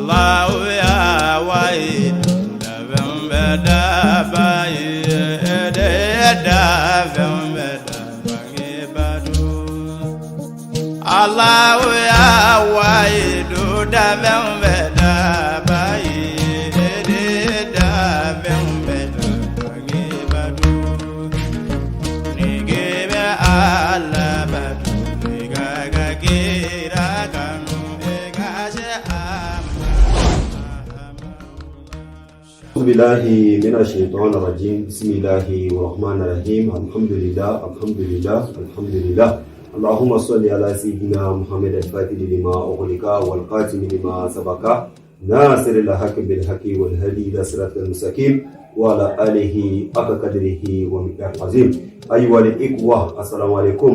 Allah ya wai da bambada bai da bambada bangi badu Allah ya wai da bambada bai da bambada bangi badu ni gebe Allah badu ni ga gira kanu أعوذ بالله من الشيطان الرجيم بسم الله الرحمن الرحيم الحمد لله اللهم صل على سيدنا محمد الفاتح لما أغلق والقاتم لما سبق ناصر الحق بالحق والهدي إلى صراط المستقيم وعلى آله حق قدره ومقداره العظيم أيها الإخوة السلام عليكم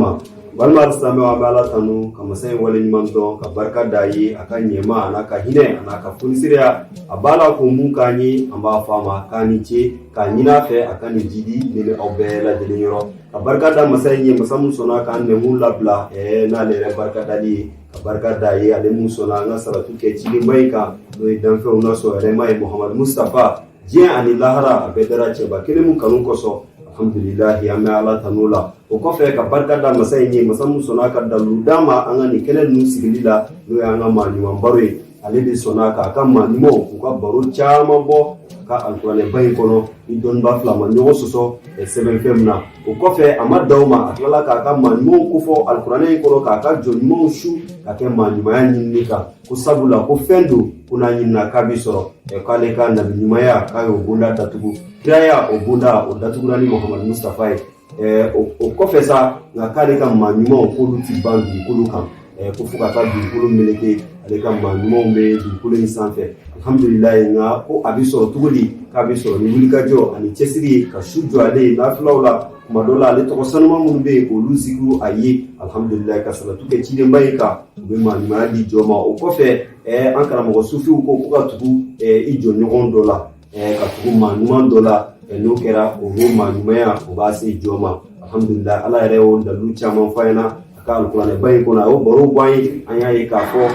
balma islami wa bala tanu kama sai wali mamdo ka barka dayi akan yema anaka hine anaka funisiria abala ko mun kani amba fama kani ce kanina fe akan jidi ne obela de nyoro ka barka da masai ye masamu sona kan ne mun labla na le barka dali ka barka dayi ale mun sona nga salatu ke cili mai ka do dan fe una so re mai Muhammad Mustafa je ani lahara abedara ce ba kile mun kanun koso alhamdulillah ya ma ala tanula o ko fe ka barka da masai ni masamu sona ka da ludama angani kelen nu sigilila do ya nga ma ni wambare ale bi sona ka kan ma ni mo ko baro chama bo ka alqur'ane bay kono ni don ba flama ni o soso e seven femna o ko fe amadawma atala ka kan ma ni mo ko fo alqur'ane kono ka ka joni mo shu ka ke ma ni ma ni nika ko sabula ko fendo kuna nyina kabisoro e kale ka na nyumaya ka yo bunda tatugu Kaya obunda odatugura ni Muhammad Mustafa o kofesa na kale ka manyuma okulu tibandu okulu kan kufuka ka dukulu meleke ale ka manyuma me dukulu ni sanfe alhamdulillah nga ko abiso tuguli ka biso ni wulikajo ani chesiri ka shujo ale na flawla kuma dola ale to sanuma mun be ko lusiku ayi alhamdulillah ka salatu ke chide mbayika be manyuma di joma o kofe ankara mo sufi ko ka tugu ijo nyogon dola ka tugu manuman dola no kera o manumaya o basi joma alhamdulillah ala rewo da lucha man fayna aka alquran bay ko na o boro boy ayaye ka fo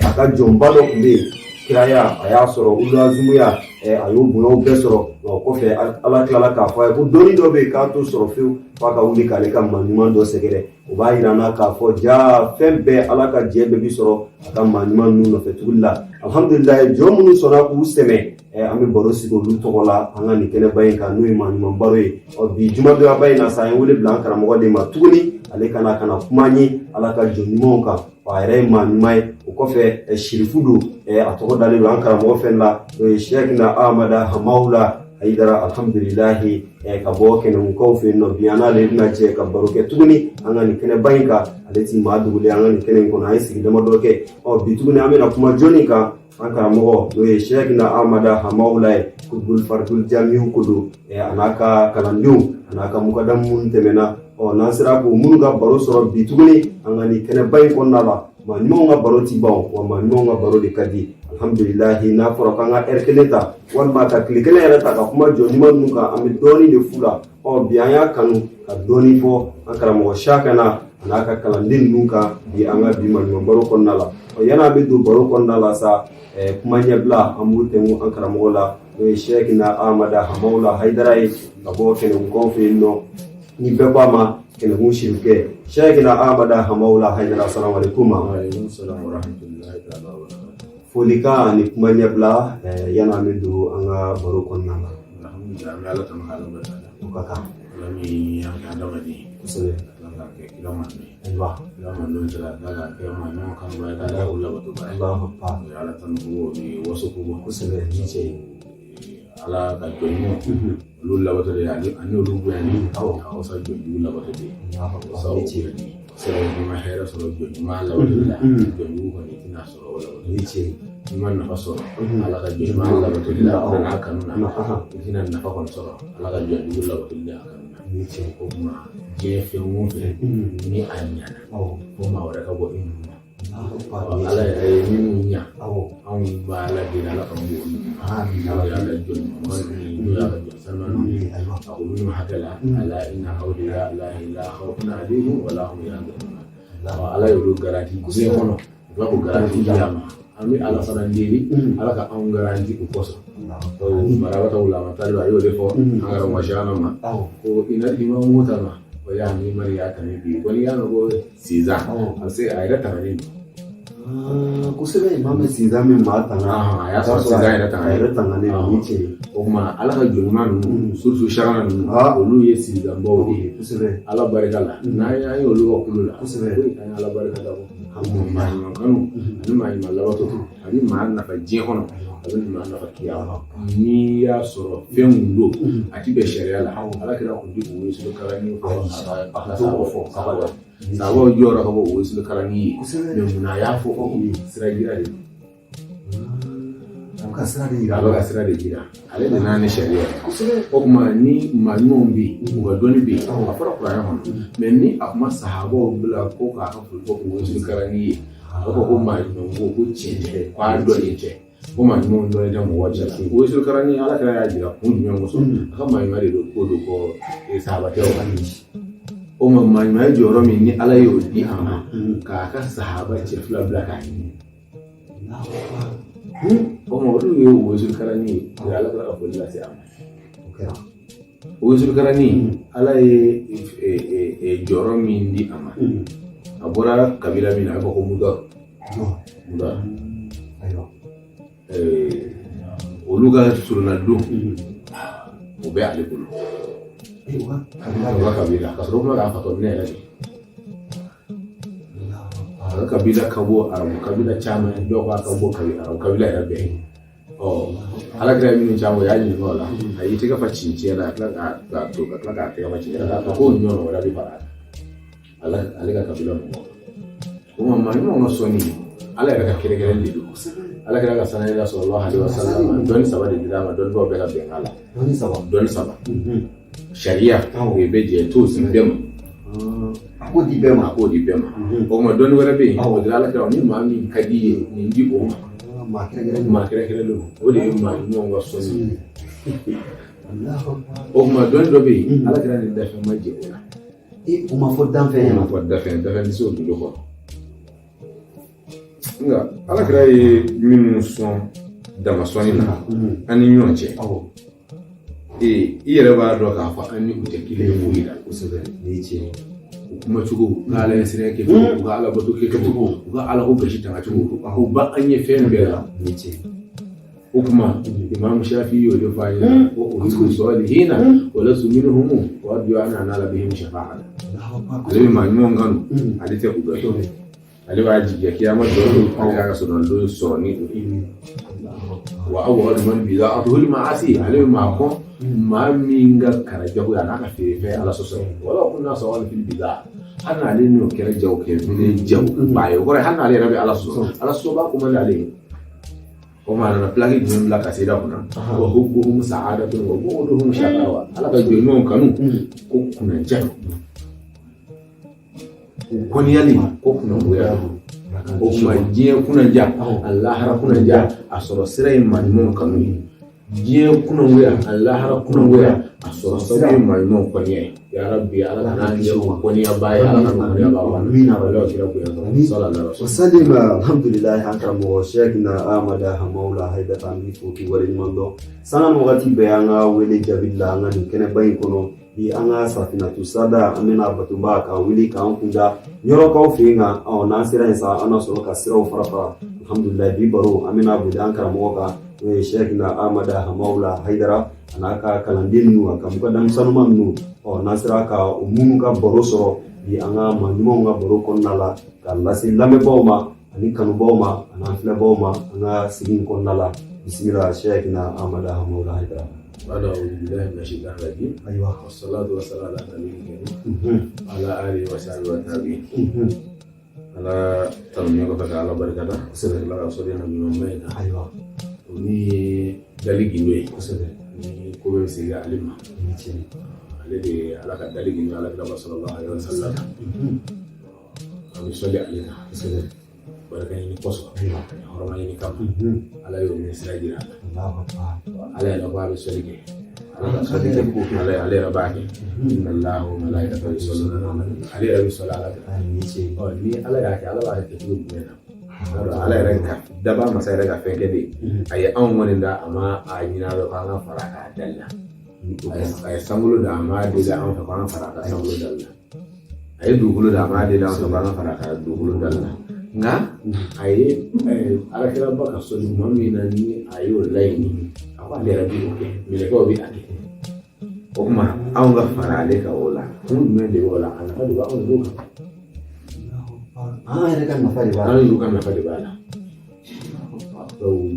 aka jombalo kumbe kiraya aya soro ula zumuya ayo buno besoro ko fe ala kala ka fo ko doni do be ka to soro fe paka uli kale ka manuman do segere o bayira na ka fo ja fembe ala ka jebe bi soro aka manuman nu no fetulla alhamdulillah jomunu sona ku seme ami baro sigo lu togola anga ni kene bayin ka nu imani mambaro o bi juma do bayina sa en wole blanc kara mo de ma tuguni ale kana kumani ala ka jonimo ka waire man mai o ko fe shirifudu atogo dalilu ankara mo fenla sheikh na amada hamaula haidara alhamdulillah ka bo kene ko fe no biana le na je ka baroke tuguni anga ni kene bayin ka aleti ma dugule anga ni kene ko na isi de modoke o bi tuguni amena kuma jonika ankara mo sheikh na amada hamaula kudul fardul jamiu kudu anaka kalandu anaka mukadam mun temena o nasira ko mun ga baro soro bi tuguni anga ni kene bayin ko nala ma ni mo nga baro ti bawo wa ma ni mo nga baro de kadi alhamdulillah na foro kanga erkeleta wal ma ta klikele era ta kuma joni man nuka ami doni de fula o bianya kanu ka doni fo ankara mo shakana anaka kalandin nuka bi anga bi man mo baro ko nala o yana be do baro ko nala sa kuma nyabla amute mu ankara mo la sheikh na amada hamaula haidarai ka bo kene ko fe no ni be ba ma kene mu shirke sheikh na amada hamaula haidara assalamu alaikum wa alaikum assalam wa rahmatullahi ta'ala wa barakatuh folika ni kuma nyabla yana medu anga baro ko nala alhamdulillah ala tan halu barka kaka lami ya ka dawadi kusale langa ke kiloman ni Allah kiloman don jira daga ke ma no kan ba da ulla wato ba Allah pa ala tan ko ni wasu ko kusale ni ce ala ka jonno lulla wato de ani lu bu ani o sa jonno lulla wato de sa o ce sa o ma hera so lo jonno ma la wato de jonno ko ni tina so lo wato ni ce man na faso ala ka jonno ma la wato de na kanuna tina na fa kon so ala ka jonno lulla wato de kanuna ni ce ko ma je fe mu fe ni anya ko ma wara ka bo in ala ni munya an ba la de ala kan bo ala ya la jonno ma ni ya la sanan أقولون هكذا ألا إن أولياء الله لا خوف عليهم ولا هم يحزنون. Allah يقول garanti kusehono, baku garanti jama. ami ala fana ndiri ala ka an garanti ko koso to marabata ulama taliba yo defo angara mashana ma ko ina dima mota ma o ya ni mariya kan bi ko ya no go siza sai ayra tanani kusebe imam siza me mata na ya so siza ayra tanani ni ce o ma ala ka julma nu sursu shagana nu olu ye siza mbawo kusebe ala barakala na ya yo lu ko kulula kusebe ala barakala ko ma ni kanu ani ma ni malawato ani ma na fa je hono abin ma na fa kiyama ni ya soro fen ndo ati be sharia la ala kira ko di ko su karani ko ala sa fo sabada sawo jora ko o su karani me muna ya fo ko sira gira de ka sira de gira ale de nani sharia ko kuma ni ma nombi ko doni bi a fara qur'an hono me ni akuma sahabo bula ko ka ko su karani ko ma no ko chenje kwa do yeje o ma ni mo ndo da mo wacha o su karani ala kara ya jira kun mi mo so aka ma ni mari do ko e sahaba te o kan o ma ma joro mi ni ala yo di ama ka ka sahaba ce fla blaka ni o mo do yo o su karani ya ala kara ko la se ama o su karani ala e joro mi di ama abora kabila mi na ko muda ayo oluga surna do o be ale bulu kabila kasro ma ga fato ne ala kabila kabo arabu kabila chama do ko kabo kabila ya be ala gra mi chama ya ni no la ayi te ka facin la ka to ka te ka facin la ka ko nyo no la bi para ala ka kabila mo kuma mani mo soni ala ka kire lidu ala kira ka sanaya sallallahu alaihi wasallam don saba de dama don bo be la be ala don saba sharia we be je to sin dem ako di bema o ma don wara be o de ala kira ni ma mi kadi ni ndi o ma kira lo o de ma ni ngo soni o ma don do be ala kira ni da fa ma je o ma fo dan fe da fe so do ko nga ala kira ye minnu sɔn damasɔnni na an ni ɲɔgɔn cɛ i yɛrɛ b'a dɔn k'a fɔ an ni u tɛ kelen ye foyi la kosɛbɛ ni tiɲɛ u kuma cogo u ka ala sira kɛ cogo u ka ala bato kɛ cogo u ka ala ko gasi tanga cogo u ba an ye fɛn bɛɛ la ni tiɲɛ o kuma imam shafi y'o de f'a ɲɛna ko olu salihina wala minhum wa du'ana ala bihim shafa'a ale bɛ maa ɲuman kanu ale tɛ u bɛɛ dɔn ale b'a jigiya kiyama dɔrɔn ale ka sɔrɔ don sɔrɔ ni wa awwal man bila atul ma'asi ale ma ko ma min ga karajago ya naka fefe ala sɔsɔ wala kunna sawal fil bida hana ale no kera jaw ke bile jaw ba yo gore hana ale rabi ala sɔsɔ ba ko man ale o ma na plagi dum la kasida kuna wa hubbuhum sa'adatun wa bu'duhum shaqawa ala ka jono kanu ko kuna jaw koniyali ko kuna ngoya o kuma jiye kuna ja Allah hara kuna ja asoro sirai manimo kanu jiye kuna ngoya Allah hara kuna ngoya asoro sirai manimo koniye ya rabbi ala kana je koniya bai ala kana koniya bawa amina wala kira ku ya sallallahu alaihi wasallam alhamdulillah haka mo shekna amada hamaula haida tambi fuki wari mando sanan wakati bayanga wele jabilla ngani kene bayin kono di anga safina tu sada amena batuba ka wili ka kunda nyoro ka ofinga o nasira isa ana so ka sira fara alhamdulillah bi baro amena budan kara moka we shekna amada hamaula haidara anaka kalandin nu aka mukadam sanuma nu o nasira ka umunu ka baro soro di anga manimo nga baro konnala ka lasi lame boma ani kanu boma ana fle boma anga sigin konnala bismillah shekna amada hamaula haidara Ada ubillahi minasyaitanir rajim. Aywa wassalatu wassalamu ala nabiyil karim ala alihi wasahbihi wa tabi'in. Ala tarmiya ko ala barakata sallallahu alaihi wasallam. Aywa ni daligi we kosebe ni ko be siga alima ni tiene ale de ala ka daligi ala sallallahu alaihi wasallam. Ami soli alina kosebe baraka ni koso horma ni kam ala yo ni sirajira Allahu akbar ala ya ba be soli ke ala ya ba ke inna allaha wa malaikatahu yusalluna ala nabi ala ya bi sallallahu alaihi ni tiene ni ala ya ke ala ba ke tu ne ala yɛrɛ ka daba masa yɛrɛ ka fɛn kɛ de a ye anw kɔni da a ma a ɲin'a dɔ k'an ka fara k'a dali la a ye sankolo da a ma deli an fɛ k'an ka fara ka sankolo dali la a ye dugukolo da a ma deli an fɛ k'an ka fara ka dugukolo dali la nka a ye alakiraba ka sɔli tuma min na ni a y'o laɲini a ko ale yɛrɛ bɛ o kɛ mɛlɛkɛw bɛ a kɛ o tuma anw ka fara ale kan o la kun jumɛn de b'o la a nafa de b'anw de kan an yɛrɛ ka nafa de b'a la an y'u ka nafa de b'a la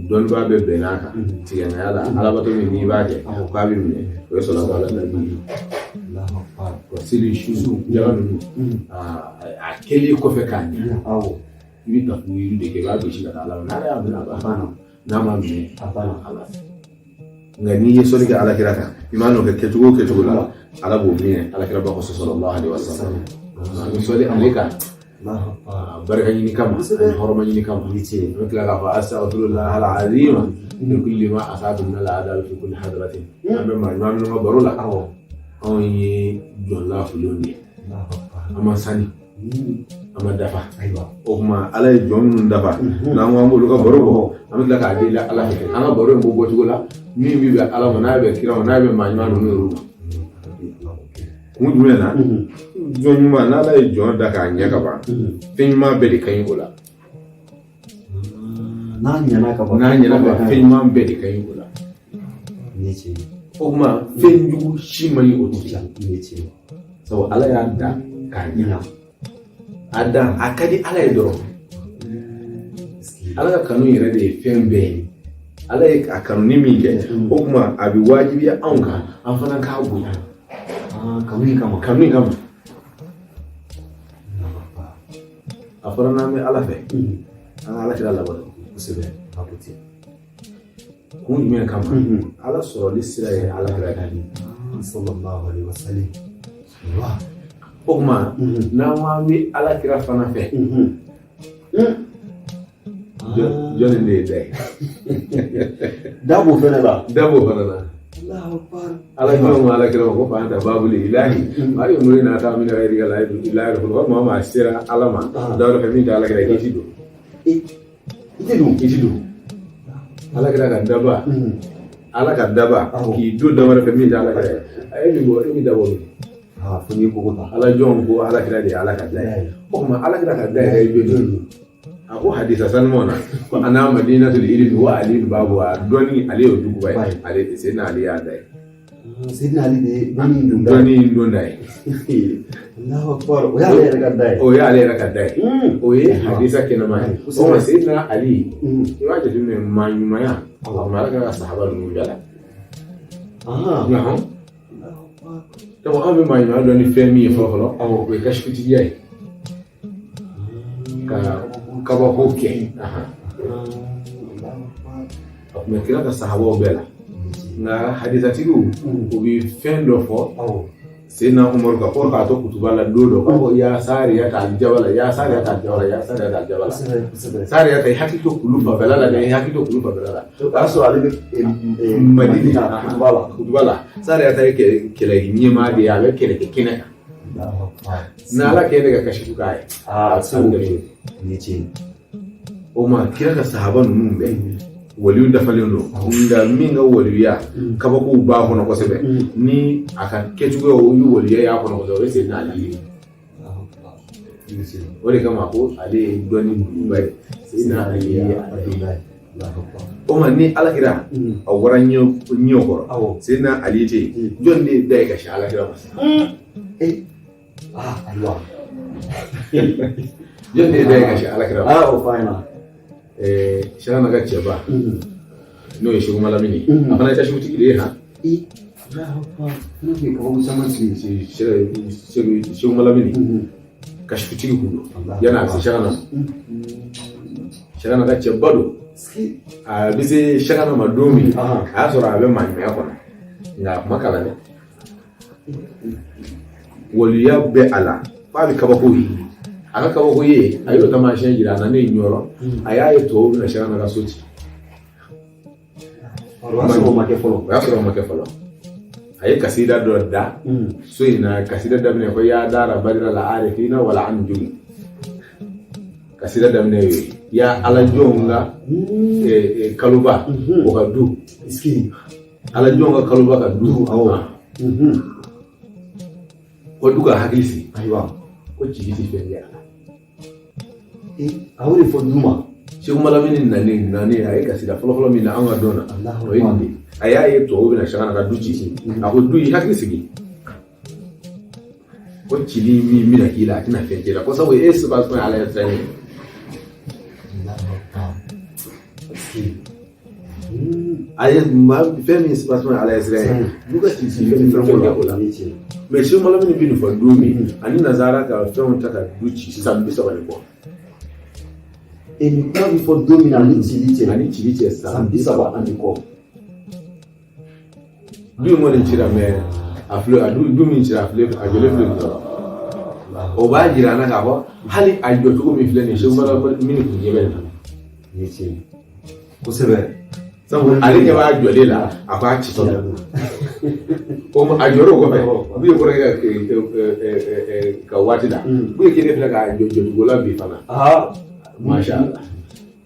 dɔnnibaa bɛ bɛn n'a kan tigɛŋaya la alabato min n'i b'a kɛ k'a bɛ minɛ o ye sɔrɔ b'a la na bi seli su jaga ninnu a kɛlen kɔfɛ k'a ɲɛ i bɛ tafu yiri de kɛ i b'a gosi ka taa ala n'ala y'a minɛ a banna n'a ma minɛ a banna ala nka n'i ye sɔnni kɛ alakira kan i m'a nɔ kɛ kɛcogo o kɛcogo la ala b'o minɛ alakira ba kɔsɔ sallallahu alaihi wasallam an bɛ sɔnni ale kan barika ɲini kama ani hɔrɔma ɲini kama an bɛ tila k'a fɔ astaghfirullah al-azim min kulli ma asabu min al-adabi fi kulli hadratin an bɛ maa ɲuman minnu ka baro la anw ye jɔnlafulenw de ye an ma sani an ma dafa o tuma ala ye jɔn minnu dafa n'an ko an b'olu ka baro bɔ an bɛ tila k'a deli ala fɛ an ka baro in bɔ bɔcogo la min bɛ bɛn ala ma n'a bɛ kira ma n'a bɛ maa ɲuman ninnu yɛrɛ ma kun jumɛn na jɔn ɲuman n'ala ye jɔn da k'a ɲɛ ka ban fɛn ɲuman bɛɛ de ka ɲi o la n'a ɲɛna ka ban fɛn ɲuman bɛɛ de ka ɲi o la o tuma fɛn jugu si man ɲi o tigi la sabu ala y'a da k'a ɲɛ a dan a ka di ala ye dɔrɔn ala ka kanu yɛrɛ de ye fɛn bɛɛ ye ala ye a kanu ni min kɛ o tuma a bɛ wajibiya anw kan an fana k'a bonya kanu in kama a fɔra n'an bɛ ala fɛ an ka ala kira labato kosɛbɛ kun jumɛn kama ala sɔrɔli sira ye ala kira ka di sallallahu alaihi wasallam o tuma n'an m'an bɛ ala kira fana fɛ jɔnni de ye da ye dabo fana la ala jɔn ma ala kira ma ko fa anta babul ilahi ari muri na ta min ghairi ilahi ko ma ma sira ala ma dawra fa min ta ala kira kiti do ala kira ka daba ki do dawra fa min ta ala kira ay mi dabo funi ko ala jɔn ko ala kira de ala ka dai ko ma ala kira ka dai ay be ako hadisa sanmona ko ana madinatul ilmi wa ali babu doni ali o dugu bai ali sayyidina ali ya dai sayyidina ali de doni dai Allahu akbar o ya le ka dai o ye hadisa kenama o ma sayyidina ali wa je dum manyumaya Allah malaka sahaba nu jala nahon to ko ambe manyumaya doni femi fofolo o ko kashfiti yayi kaba hoke mɛ kira ka sahabaw bɛɛ la nka hadisatigiw u bɛ fɛn dɔ fɔ Seydina Umaru ka fɔ k'a to kutuba la don dɔ k'a fɔ ya sariyata aljabala sariyata i hakili to kulu fanfɛla la dɛ i hakili to kulu fanfɛla la o y'a sɔrɔ ale bɛ Madina kutuba la sariyata ye kɛlɛ ɲɛmaa de ye a bɛ kɛlɛ kɛ kɛnɛ kan n'ala kɛ ne ka kasifu k'a ye o ma kira ka sahaba ninnu bɛɛ waliyu dafalen don nka min ka waliya kabakow b'a kɔnɔ kosɛbɛ ni a ka kɛcogoya o ye waliya y'a kɔnɔ kosɛbɛ o ye Seydina Ali o de kama ko ale ye dɔnni duguba ye Seydina Ali o ma ni alakira a wara ɲɛ kɔrɔ Seydina Ali tɛ yen jɔn de da ye ka si alakira ma jɔn de da ye ka si alakira ma o fa ɲɛna Shana ka cɛba n'o ye Segu Malamini a fana ye tasibutigi de ye ha Segu Malamini kasibutigi kun don yanni a bɛ se Shagana ka cɛba don a bɛ se Shagana ma don min a y'a sɔrɔ a bɛ maɲumanya kɔnɔ nka a kuma kalan dɛ waliya bɛ a la f'a bɛ kabako ye a ka kabako ye a y'o taamasiyɛn jira a na ne ɲɔrɔ a y'a ye tɔw bɛna Shagana ka so ci o y'a sɔrɔ o ma kɛ fɔlɔ a ye kasida dɔ da so in na kasida daminɛ ko ya dara badira la arifina wala anjum kasida daminɛ ye ya alajonga kaluba o ka du iski alajonga kaluba ka du ko duka hakisi aiwa ko cigiti fenge awuri fo duma Sheikh Malamine nani ay kasida folo min na anga dona Allahu o indi ayaye to obina shagana ka duci ako du hakisi ko cili mi na kila tina fenge la ko sawo subhanahu wa ta'ala tsani ayé ma fẹ́mi subhanahu wa ta'ala tsani duka ci fẹ́mi fẹ́mi mais Sheikh Malamine bin fa domi ani nazara ka fẹ́mi taka duci sambi sabani ko eni kwa bifo domina ni chiliche sambi saba andiko du mo ni chira me afle du mi chira afle ajole fle o ba jira na ka bo hali ajo to mi fle ni Sheikh Malamine min ku yebe na yechi ko sebe sabu ali ke ba ajole la aba chi to o mo ajoro ko be bi ko ka wati da bi ke ne fle ka ajo to go la bi fana mashallah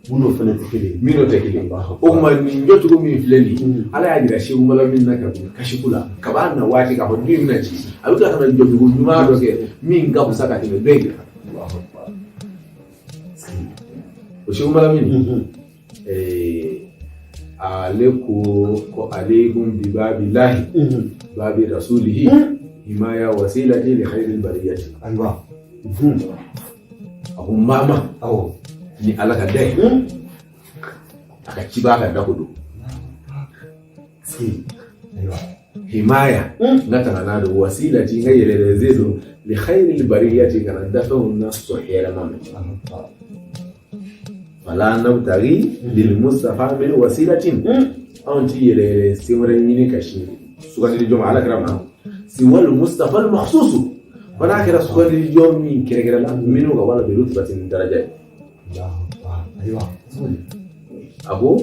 muno fana tikili mino tekili o kuma ni njoto ko min fileni ala ya jira Sheikh Malamine na ka kashikula ka ba na wati ka hondi na ci aluka kana njoto ko nyuma do ke min ga kusaka tebe bega o Sheikh Malamine ko alaikum bi babillahi babi rasulihi himaya wasilati li khairil bariyati aiwa abu mama ni alaka dai aka ci baka da hudu himaya na tanana da wasila ci ngayyele da zai zo li khairil bariyati kana dafa nas sahira mama fala nabtari lil mustafa min wasilatin an ci yele simran yini kashi suka ni joma ala karama si wal mustafa al makhsus wala kira suka ni jomi kire la minu ga wala bi rutbatin daraja aiwa abu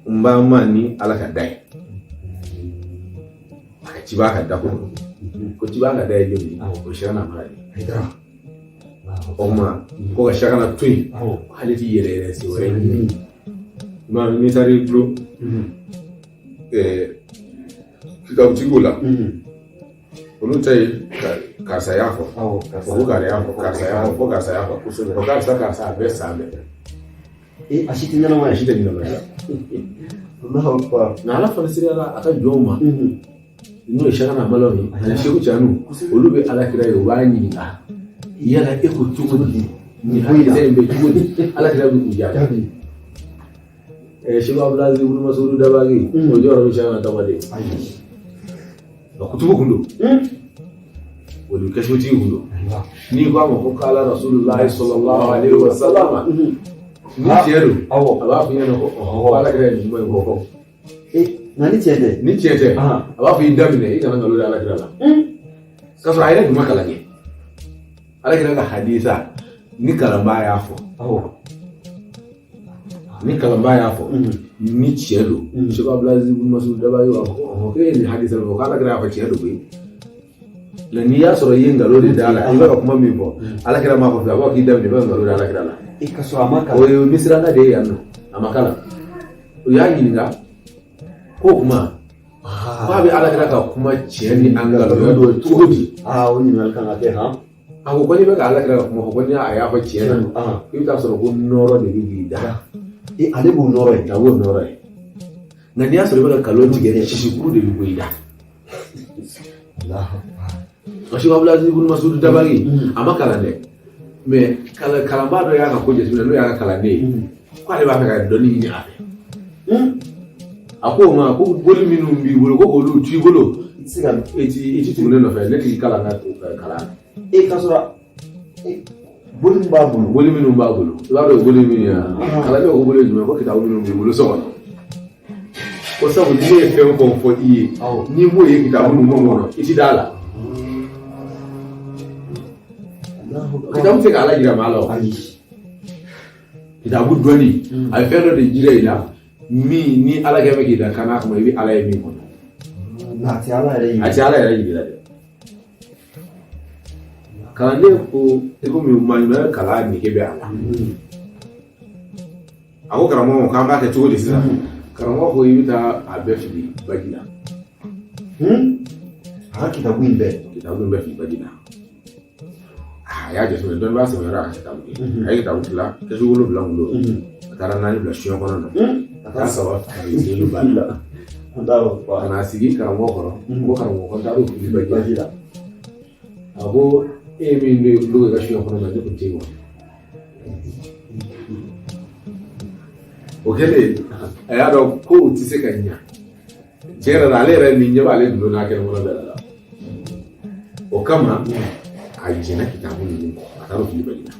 mba mani alaka dai aka ci baka da ko ci baka dai yomi ko shana mari aidara oma ko ga shagana tui haliti yere si wore ma ni tari blu kika utigula olu tay kasa yako ko ga yako kasa yako ko kasa besa be ashiti nana ma ashite ni na Allahu akbar na ala fa sirala aka joma no shagana maloni na sheku chanu olu be ala kira yo bani yala eko tugudi ni hayde be tugudi ala kira bi kujja Sheikh Abdulaziz ibn Mas'ud Dabagi o joro bi shana tawade ba kutubu kundo wali kashoti kundo ni ba mo ko kala Rasulullah sallallahu alaihi wasallam ni tiero aba fi yana ko ala kira ni mo ko nani chete aba fi damine ina ngalo ala kira la kaso ayre dum kala ni ala kira ka hadisa ni kalamba ya fo ni kalamba ya fo ni tiero Sheikh Abdulaziz ibn Mas'ud Dabagi ko ni hadisa ko ala kira fa tiero bi la ni ya soro yin galo de dala an ga kuma mi bo ala kira ma ko fa ba ki damine ba galo ala kira la ikaso amaka o yo misra na de yanno amakala o ya yinga ko kuma ba bi ala kira ka kuma ciyani an galo ya do tugudi woni mal kan ate ha ako kwani ba ala kira kuma ko ni aya fa ciyana ki ta soro ko noro de bi da ale bu noro ta wo noro na ni asoro ba kalo tigere shi kuru de bi da Allahu Sheikh Abdulaziz ibn Mas'ud Dabagi amakala ne me kala ba do ya ka ko je no ya ka kala ne ko ale ba ka doni ni abe ako ma ko boli minu bi bolo ko lu ti bolo siga eti tumune no fa ne ti kala na kala kasura boli minu ba bolo ba do boli minu ya kala do ko boli ko kita minu bi bolo so ko sabu ni e fe ko fo iye ni mo ye kita minu mo iti dala kita mu fe kala jira malo kita bu doni ay fe do de jira ila ni ala ga me kita kana ko bi ala e mi ko na ti ala re jira de kala ne ko e ko mi ma kala ni ke be ala ako karamɔgɔ k'an b'a kɛ cogo di sisan karamɔgɔ ko i bɛ taa a bɛɛ fili baji la a kitabu in bɛɛ fili baji la a y'a jateminɛ dɔnni b'a sɛbɛn yɔrɔ a ka kitabu ye a ye kitabu tila kɛsu 7 bolo a taara 4 bila siyɔn kɔnɔ na a taara 3 fili selu bali la ka na sigi karamɔgɔ kɔrɔ ko karamɔgɔ ko n taara o fili baji la a ko e min bɛ olu ka siyɔn kɔnɔ na ne kun tɛ yen wa o kɛlen a y'a dɔn ko o tɛ se ka ɲa tiɲɛ yɛrɛ la ale yɛrɛ nin ɲɛ b'ale dulon n'a kɛnɛ kɔnɔ bɛɛ la o kama a jɛnna kitabu ninnu kɔ a taara o fili baji la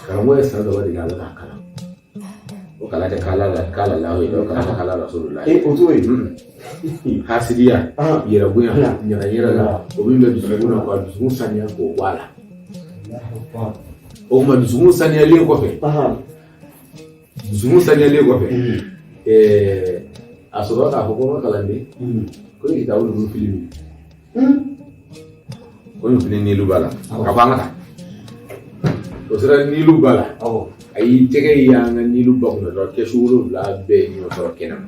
karamɔgɔ ye san dɔ de kɛ ale k'a kalan o kalan tɛ k'ala lawe o kalan tɛ k'ala rasulullah o t'o ye hasidiya yɛrɛ bonya ɲɛna yɛrɛ la o min bɛ dusukun na k'a dusukun saniya k'o bɔ a la o kuma dusukun saniyalen kɔfɛ a sɔrɔ k'a fɔ ko n ka kalanden ko ne kitabu ninnu fili min ko nin fili nilu b'a la ka fɔ an ka taa o sera nilu b'a la a y'i tɛgɛ ye an ka nilu ba kunna dɔrɔn kɛsu 7 bɛɛ ɲɔ sɔrɔ kɛnɛ ma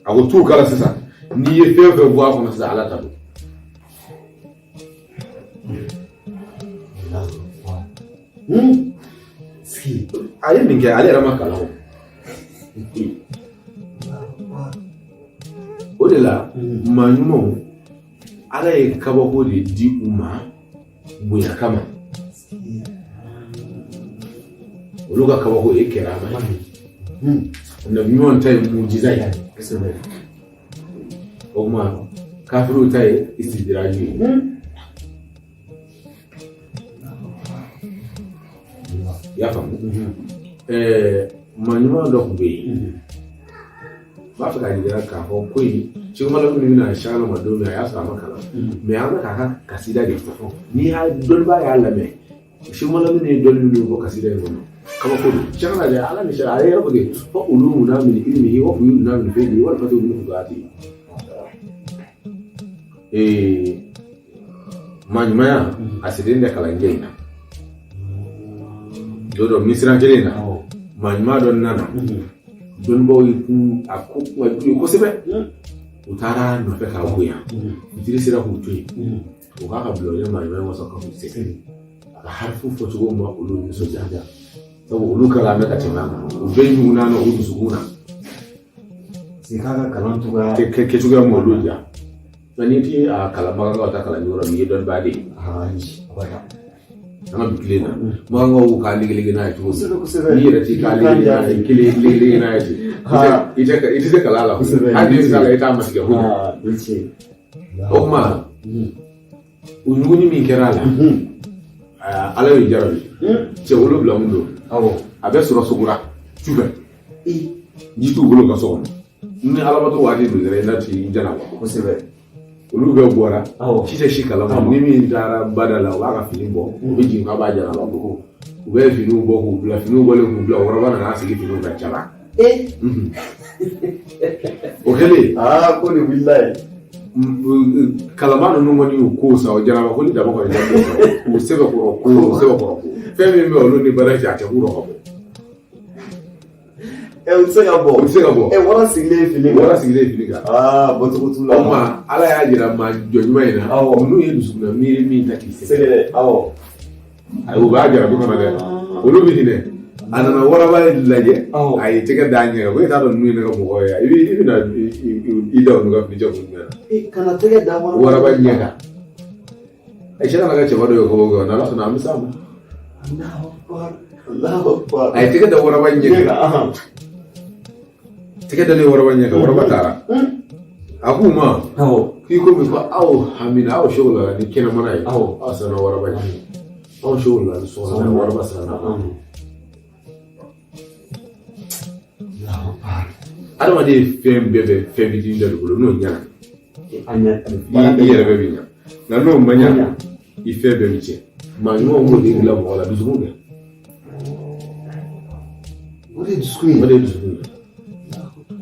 a ko t'u kala sisan n'i ye fɛn fɛn bɔ a kɔnɔ sisan ala ta don a ye min kɛ ale yɛrɛ ma kalan o de la maa ɲumanw ala ye kabako de di u ma bonya kama olu ka kabako ye kɛrama nabi ɲuman ta ye mujiza ye o kuma kafiru ta ye istidraju ye y'a faamu maa ɲuman dɔ tun bɛ yen b'a fɛ ka jira k'a fɔ ko in Cikuma Lamin bɛna siyan ma don min a y'a sɔrɔ a ma kalan mais an bɛ k'a ka kasida de fɔ n'i y'a dɔnnibaa y'a lamɛn Cikuma Lamin ye dɔnni min fɔ kasida in kɔnɔ kabako don tiɲɛ na dɛ ala ni sariya a yɛrɛ ko de fɔ olu munna min ilimi wa olu munna min fɛn wala fatu min fugati maa ɲumanya a sigilen bɛ kalanden in na dodo misiran kelen na maa ɲuman dɔ nana dɔnnibaw ye a ko kuma jugu kosɛbɛ u taara nɔfɛ k'a bonya fitiri sera k'u to yen u k'a ka bila maa ɲuman wasa ka k'u se a ka harifu fɔcogo ma olu nisɔndiya sabu olu kalan bɛ ka tɛmɛ a kan u bɛɛ ɲugun na u dusukun na k'a ka kalan cogoya kɛcogoya ma olu diya nka n'i ti a kalanbaga ka taa kalan yɔrɔ min ye dɔnnibaa de ye an ka bi tile na makankaw k'a ligiligi n'a ye cogo min n'i yɛrɛ t'i k'a ligiligi n'a ye ten i tɛ se kalan la hali n'i sara i t'a masigɛ ko o kuma u ɲuguni min kɛra a la ala y'o jarabi cɛ 7 mun don a bɛ sɔrɔ sogora sufɛ ji t'u bolo ka so kɔnɔ ni alabato waati don dɛrɛ i na ti jana kosɛbɛ olu bɛɛ bɔra si tɛ si kalama ni min taara bada la u b'a ka fini bɔ u bɛ jigin k'a b'a jana la u bɛ finiw bɔ k'u bila finiw bɔlen k'u bila wɔrɔba nana sigi finiw ka cala o kɛlen ko nin wulila ye kalama ninnu kɔni y'u ko sa o jaraba ko ni dama kɔni da u sɛbɛkɔrɔ ko fɛn min bɛ olu ni baara cɛ a tɛ k'u rɔ ka bɔ u tɛ se ka bɔ wara sigilen fili kan bɔcogo t'u la o kuma ala y'a jira maa jɔ ɲuman in na n'u ye dusukun miiri min ta k'i sɛgɛrɛ u b'a jarabi kɔnɔ dɛ olu bɛ hinɛ a nana waraba lajɛ a ye tɛgɛ d'a ɲɛ ko e t'a dɔn n'u ye ne ka mɔgɔ ye i bɛna i da olu ka fili jɛ kun jumɛn na kana tɛgɛ da waraba ɲɛ kan a sera ka cɛba dɔ ye kɔbɔ kɛ n'ala sɔnna an bɛ s'a ma a ye tɛgɛ da waraba ɲɛ kan tɛgɛ dalen waraba ɲɛ kan waraba taara a k'u ma k'i komi ko aw hamina aw sew la ni kɛnɛmana ye aw sera waraba ɲɛ aw sew la ni sɔgɔma waraba sera adamaden fɛn bɛɛ bɛ fɛn fitinin dɔ de bolo n'o ɲɛna i yɛrɛ bɛɛ bɛ ɲa nka n'o ma ɲa i fɛn bɛɛ bɛ tiɲɛ maa ɲumanw b'o de dilan mɔgɔ la dusukun dɛ o de ye dusukun ye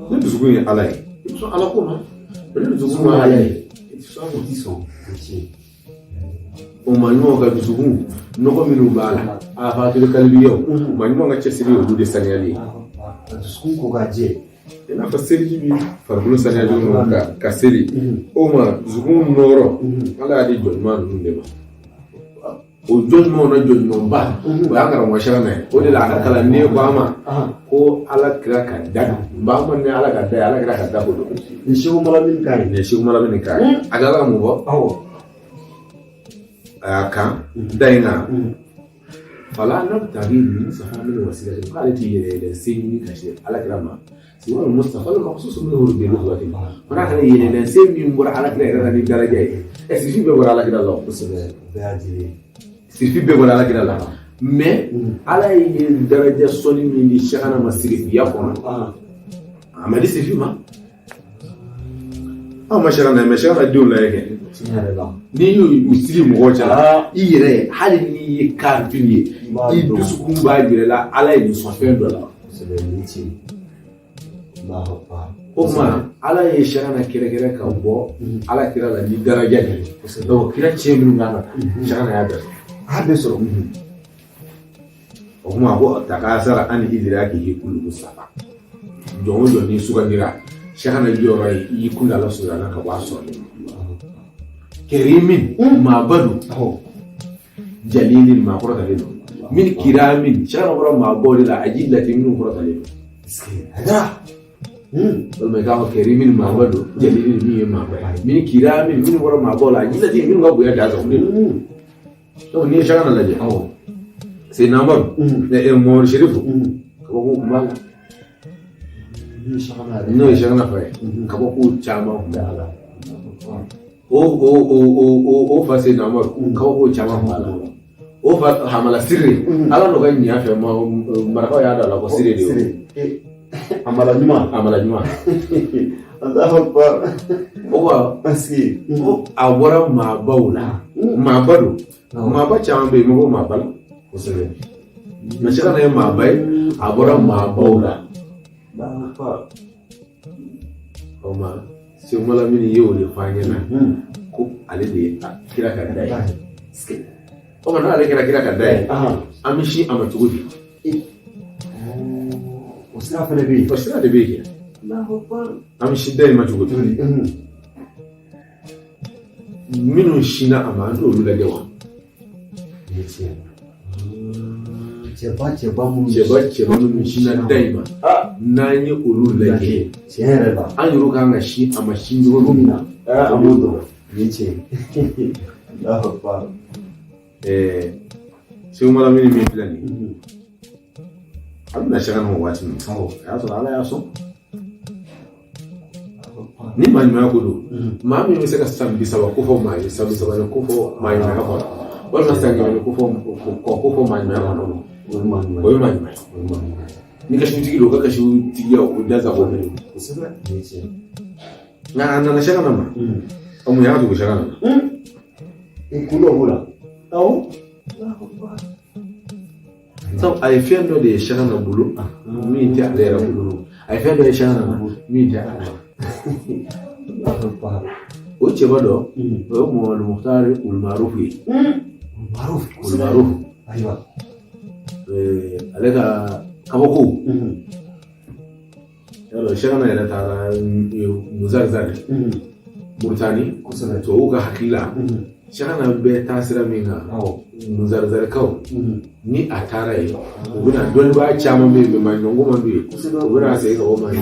ni dusukun ye ala ye i bɛ sɔn ala ko ma ni dusukun ma ala ye i tɛ sɔn a ma. I tɛ sɔn o tiɲɛ o manyo ga dusugu no ko minu bala a fatul kalbiyo manyo ga cesiri o dude saniyali dusugu ko gaje ina fasiri bi farbulo saniyali no ka seri o ma zugu noro ala di jolman nde ma o jolmo no jolmo ba o ya ngara mo shara o de la kala ne ko ama ko ala kira ka da ba mo ne ala ka da ala kira ka da ko ni shigo mala min kai agala mo bo aka daina fala na tari min safa min wasila ko ala ti yele da sai ni kashi ala kira ma si wal mustafa ko khusus min hurbi ruwati fara kala yele da sai min bur ala kira da ni daraja e si fi be bur ala kira Allah si fi be bur ala kira Allah mais ala yi daraja soni min di shana masrif ya ko amadi si fi ma ma shana diu la yake ni yu usiri mo jala i yere hali ni kartu ni i dusukun ba dire la ala yi so fe do la o ma ala yi shana kire ka bo ala kira la ni daraja ni do kira chemi ngana shana ya da habe so o ma bo ta ka sara an idraki hi kullu mustafa jongo ni suganira shana yoro yi kula la sura na ka waso kerimin mabadu jalilin ma qura dalil min kiramin shara qura ma bodi la ajillati min qura dalil hada wal mega kerimin mabadu jalilin min kiramin min qura ma bola ajillati min ga buya da zaune to ni shara na laje sai namar ne mo sherifu ko kuma no shara na fa ka ko chama da ala o fa se namor ka ko chama mala o fa hamala sirri ala no ganya fa maraka ya da la ko sirri de amala nyuma Allahu akbar o wa aski o awara ma baula ma badu ma ba chama be mo ma bal ko sirri na shaka na ma bai awara ma baula o ma si mala mini yau ne fanye na ko ale de kira ka dai o ma na ale kira ka dai amishi amatugufi o sira de be Allahu akbar amishi dai matugufi minu shina amando lu da dewa Ceba mun shina dai ma nanyi ulu lage chere ba an yuru ka nga shi ama shi nduro lumina amudo niche Allahu akbar sai mala mini mi plani abna shagan ho wati ya so ala ya so ni man ma ko do ma mi se ka sam bi sawa ko fo mai sam sawa ko fo mai ma ko wala sangi ko fo mai ma ko Oyo mani ni kashi tigilo ka kashi tigiya udaza ko ne kusema niche na shaka nama amu ya tu shaka nama ikulo bula au so I feel no de shaka na bulu mi ti alera bulu I feel no de shaka na mi ti alera o che bado o mo al muhtari ul marufi aywa aleka kabako yalo shana yana tara muzarzar murtani to uga hakila shana be tasira minga muzarzar kaw ni atara yi guna don ba chama be man ngo man be guna sai ga man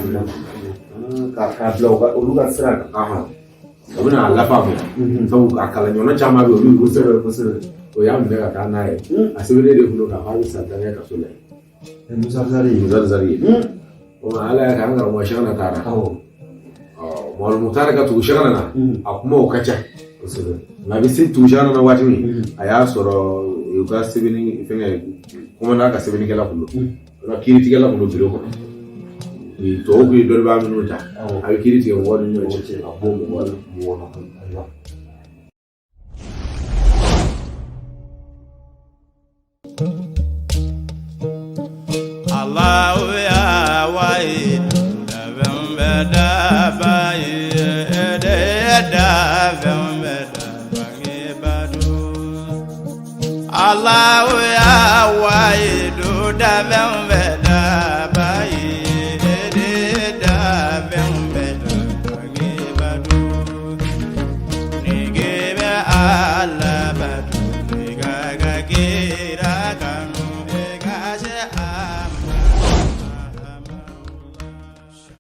ka bloga uluga sira guna lafa mu to akala nyono chama be ulu kusere o ya mu daga kana yi asibire de kuno ka fa santa ne ka sole muzarzari o ma ala ka ngara mo shana tara mo mutara ka tu shana na akuma o kacha na bisi tu shana na wati ni aya soro yuka sibini fenga kuma na ka sibini kala kuno na kiri tigala kuno biro ko ni to ko do ba mi nuta ay kiri ti woni no ci abo mo wala mo wona aywa Allah ya wai da bamba da bai da bamba da bangi badu Allah ya waidu da bambeda